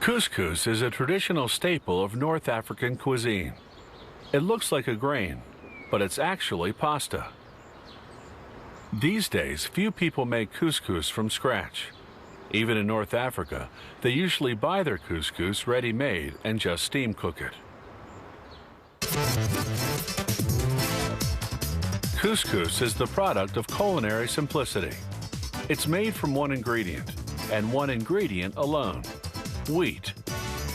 Couscous is a traditional staple of North African cuisine. It looks like a grain, but it's actually pasta. These days, few people make couscous from scratch. Even in North Africa, they usually buy their couscous ready-made and just steam cook it. Couscous is the product of culinary simplicity. It's made from one ingredient, and one ingredient alone: wheat,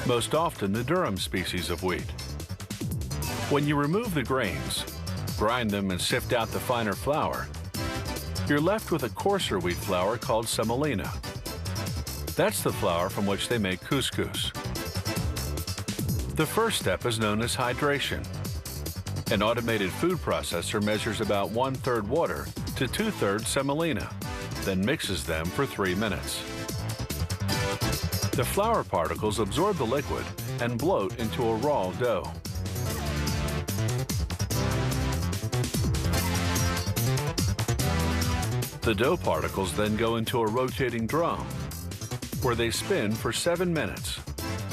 most often the durum species of wheat. When you remove the grains, grind them and sift out the finer flour, you're left with a coarser wheat flour called semolina. That's the flour from which they make couscous. The first step is known as hydration. An automated food processor measures about 1/3 water to 2/3 semolina, then mixes them for 3 minutes. The flour particles absorb the liquid and bloat into a raw dough. The dough particles then go into a rotating drum, where they spin for 7 minutes.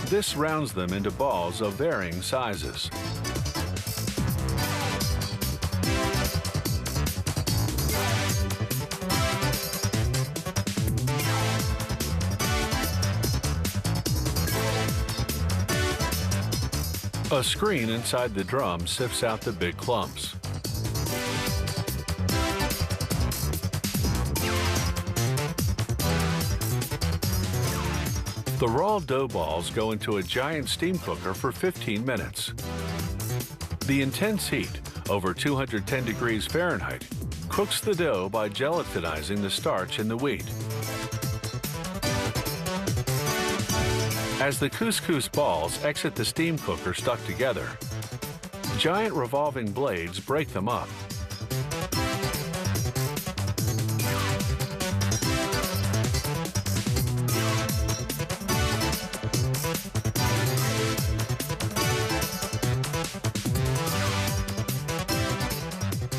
This rounds them into balls of varying sizes. A screen inside the drum sifts out the big clumps. The raw dough balls go into a giant steam cooker for 15 minutes. The intense heat, over 210 degrees Fahrenheit, cooks the dough by gelatinizing the starch in the wheat. As the couscous balls exit the steam cooker stuck together, giant revolving blades break them up.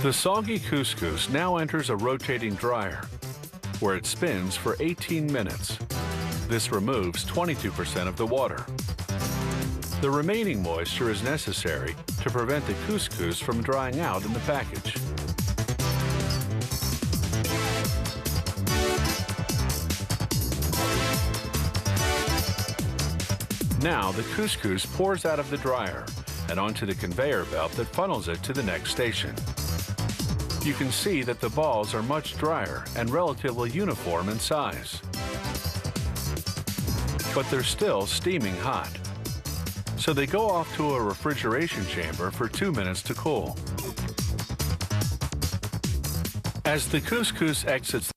The soggy couscous now enters a rotating dryer, where it spins for 18 minutes. This removes 22% of the water. The remaining moisture is necessary to prevent the couscous from drying out in the package. Now the couscous pours out of the dryer and onto the conveyor belt that funnels it to the next station. You can see that the balls are much drier and relatively uniform in size. But they're still steaming hot. So they go off to a refrigeration chamber for 2 minutes to cool. As the couscous exits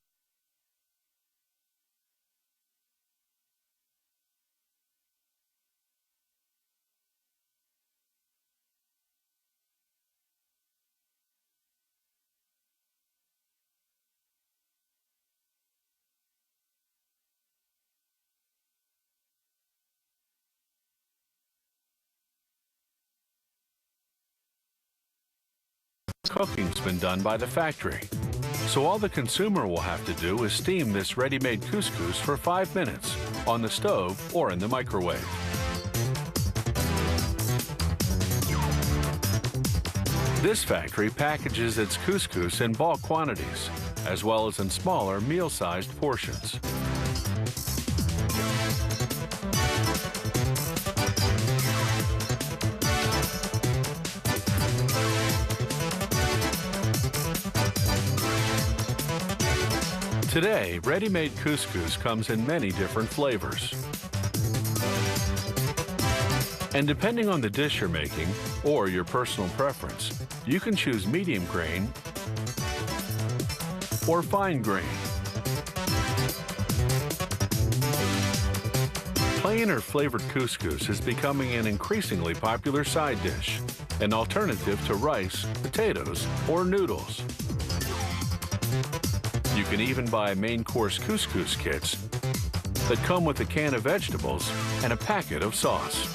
cooking's been done by the factory. So all the consumer will have to do is steam this ready-made couscous for 5 minutes on the stove or in the microwave. This factory packages its couscous in bulk quantities, as well as in smaller meal-sized portions. Today, ready-made couscous comes in many different flavors. And depending on the dish you're making, or your personal preference, you can choose medium grain or fine grain. Plain or flavored couscous is becoming an increasingly popular side dish, an alternative to rice, potatoes, or noodles. You can even buy main course couscous kits that come with a can of vegetables and a packet of sauce.